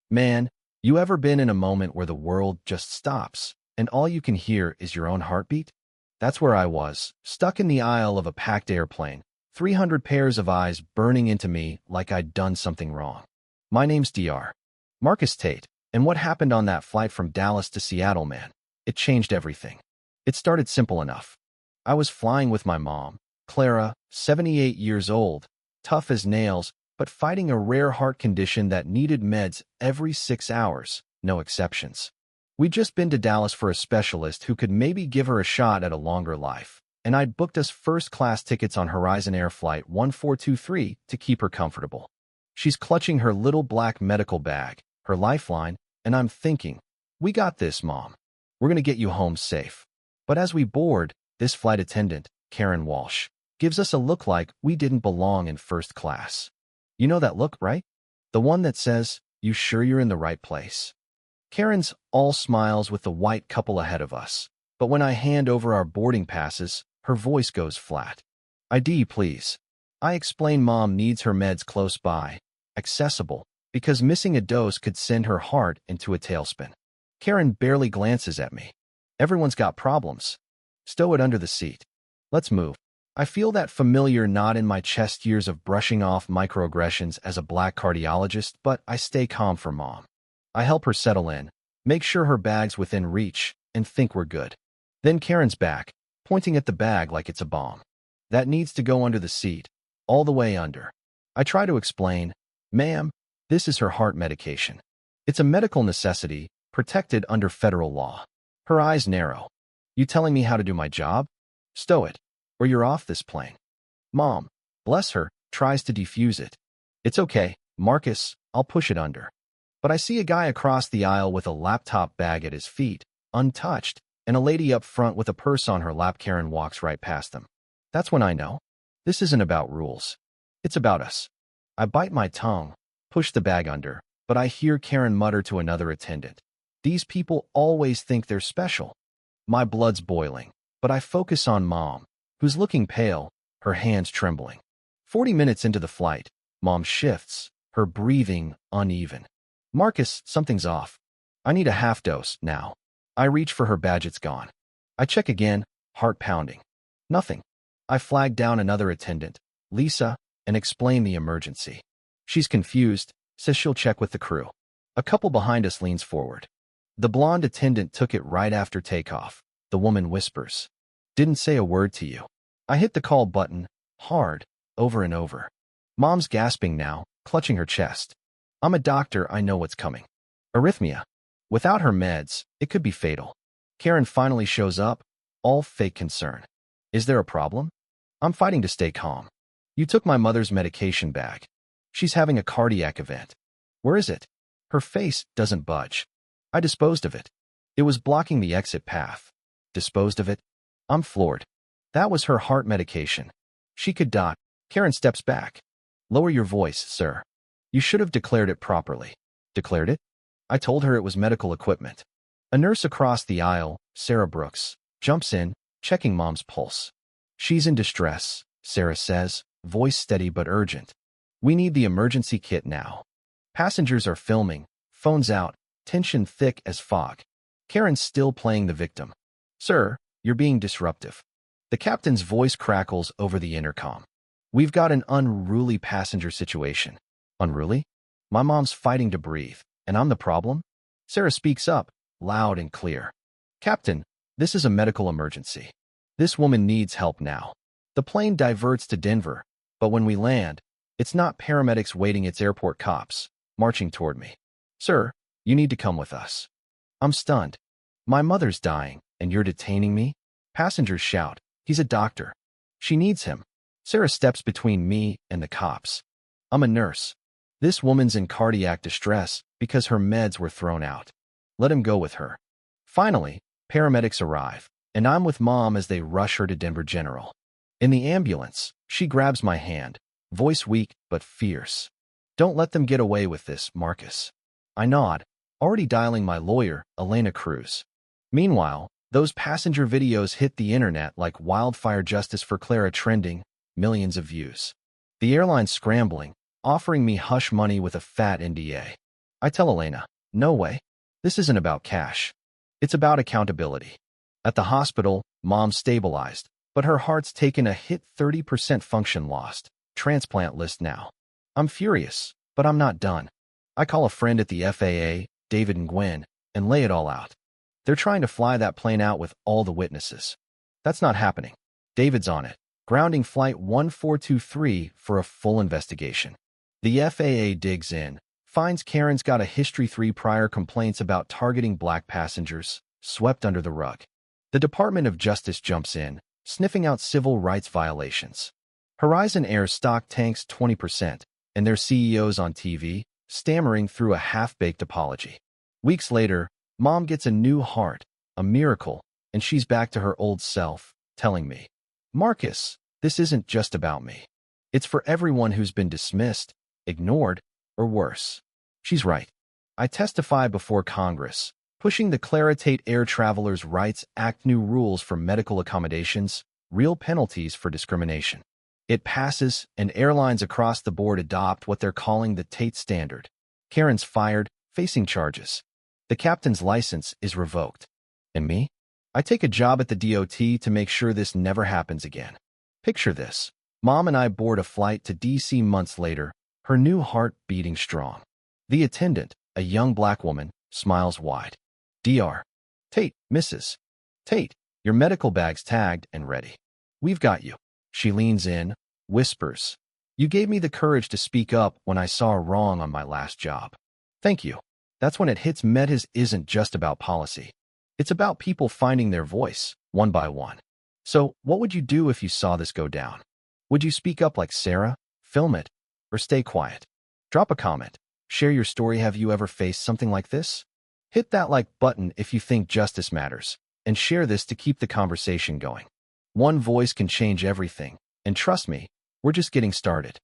Man, you ever been in a moment where the world just stops and all you can hear is your own heartbeat? That's where I was, stuck in the aisle of a packed airplane, 300 pairs of eyes burning into me like I'd done something wrong. My name's Dr. Marcus Tate, and what happened on that flight from Dallas to Seattle, man, it changed everything. It started simple enough. I was flying with my mom, Clara, 78 years old, tough as nails, but fighting a rare heart condition that needed meds every 6 hours, no exceptions. We'd just been to Dallas for a specialist who could maybe give her a shot at a longer life, and I'd booked us first-class tickets on Horizon Air Flight 1423 to keep her comfortable. She's clutching her little black medical bag, her lifeline, and I'm thinking, we got this, Mom. We're gonna get you home safe. But as we board, this flight attendant, Karen Walsh, gives us a look like we didn't belong in first class. You know that look, right? The one that says, "You sure you're in the right place?" Karen's all smiles with the white couple ahead of us, but when I hand over our boarding passes, her voice goes flat. "ID, please." I explain Mom needs her meds close by, accessible, because missing a dose could send her heart into a tailspin. Karen barely glances at me. Everyone's got problems. Stow it under the seat. Let's move. I feel that familiar knot in my chest, years of brushing off microaggressions as a black cardiologist, but I stay calm for Mom. I help her settle in, make sure her bag's within reach, and think we're good. Then Karen's back, pointing at the bag like it's a bomb. That needs to go under the seat, all the way under. I try to explain, "Ma'am, this is her heart medication. It's a medical necessity, protected under federal law." Her eyes narrow. "You telling me how to do my job? Stow it, or you're off this plane." Mom, bless her, tries to defuse it. "It's okay, Marcus, I'll push it under." But I see a guy across the aisle with a laptop bag at his feet, untouched, and a lady up front with a purse on her lap. Karen walks right past them. That's when I know. This isn't about rules. It's about us. I bite my tongue, push the bag under, but I hear Karen mutter to another attendant, "These people always think they're special." My blood's boiling, but I focus on Mom, who's looking pale, her hands trembling. 40 minutes into the flight, Mom shifts, her breathing uneven. "Marcus, something's off. I need a half dose now." I reach for her badge, it's gone. I check again, heart pounding. Nothing. I flag down another attendant, Lisa, and explain the emergency. She's confused, says she'll check with the crew. A couple behind us leans forward. "The blonde attendant took it right after takeoff," the woman whispers. "Didn't say a word to you." I hit the call button, hard, over and over. Mom's gasping now, clutching her chest. I'm a doctor, I know what's coming. Arrhythmia. Without her meds, it could be fatal. Karen finally shows up, all fake concern. "Is there a problem?" I'm fighting to stay calm. "You took my mother's medication bag. She's having a cardiac event." "Where is it?" Her face doesn't budge. "I disposed of it. It was blocking the exit path." "Disposed of it?" I'm floored. That was her heart medication. She could die. Karen steps back. "Lower your voice, sir. You should have declared it properly." "Declared it?" I told her it was medical equipment. A nurse across the aisle, Sarah Brooks, jumps in, checking Mom's pulse. "She's in distress," Sarah says, voice steady but urgent. "We need the emergency kit now." Passengers are filming, phones out, tension thick as fog. Karen's still playing the victim. "Sir, you're being disruptive." The captain's voice crackles over the intercom. "We've got an unruly passenger situation." "Unruly?" My mom's fighting to breathe, and I'm the problem? Sarah speaks up, loud and clear. "Captain, this is a medical emergency. This woman needs help now." The plane diverts to Denver, but when we land, it's not paramedics waiting, it's airport cops, marching toward me. "Sir, you need to come with us." I'm stunned. "My mother's dying, and you're detaining me?" Passengers shout, "He's a doctor. She needs him." Sarah steps between me and the cops. "I'm a nurse. This woman's in cardiac distress because her meds were thrown out. Let him go with her." Finally, paramedics arrive, and I'm with Mom as they rush her to Denver General. In the ambulance, she grabs my hand, voice weak but fierce. "Don't let them get away with this, Marcus." I nod, already dialing my lawyer, Elena Cruz. Meanwhile, those passenger videos hit the internet like wildfire. "Justice for Clara" trending, millions of views. The airline's scrambling, offering me hush money with a fat NDA. I tell Elena, no way. This isn't about cash. It's about accountability. At the hospital, Mom stabilized, but her heart's taken a hit, 30% function lost. Transplant list now. I'm furious, but I'm not done. I call a friend at the FAA, David and Gwen, and lay it all out. They're trying to fly that plane out with all the witnesses. That's not happening. David's on it, grounding Flight 1423 for a full investigation. The FAA digs in, finds Karen's got a history, 3 prior complaints about targeting black passengers, swept under the rug. The Department of Justice jumps in, sniffing out civil rights violations. Horizon Air's stock tanks 20%, and their CEO's on TV, stammering through a half-baked apology. Weeks later, Mom gets a new heart, a miracle, and she's back to her old self, telling me, Marcus, this isn't just about me. It's for everyone who's been dismissed, ignored, or worse. She's right. I testify before Congress, pushing the Claritate Air Travelers' Rights Act, new rules for medical accommodations, real penalties for discrimination. It passes, and airlines across the board adopt what they're calling the Tate Standard. Karen's fired, facing charges. The captain's license is revoked. And me? I take a job at the DOT to make sure this never happens again. Picture this. Mom and I board a flight to D.C. months later, her new heart beating strong. The attendant, a young black woman, smiles wide. Dr. Tate, Mrs. Tate, your medical bag's tagged and ready. We've got you. She leans in, whispers, you gave me the courage to speak up when I saw a wrong on my last job. Thank you. That's when it hits. Medhis isn't just about policy. It's about people finding their voice, one by one. So, what would you do if you saw this go down? Would you speak up like Sarah, film it, or stay quiet? Drop a comment. Share your story. Have you ever faced something like this? Hit that like button if you think justice matters, and share this to keep the conversation going. One voice can change everything, and trust me, we're just getting started.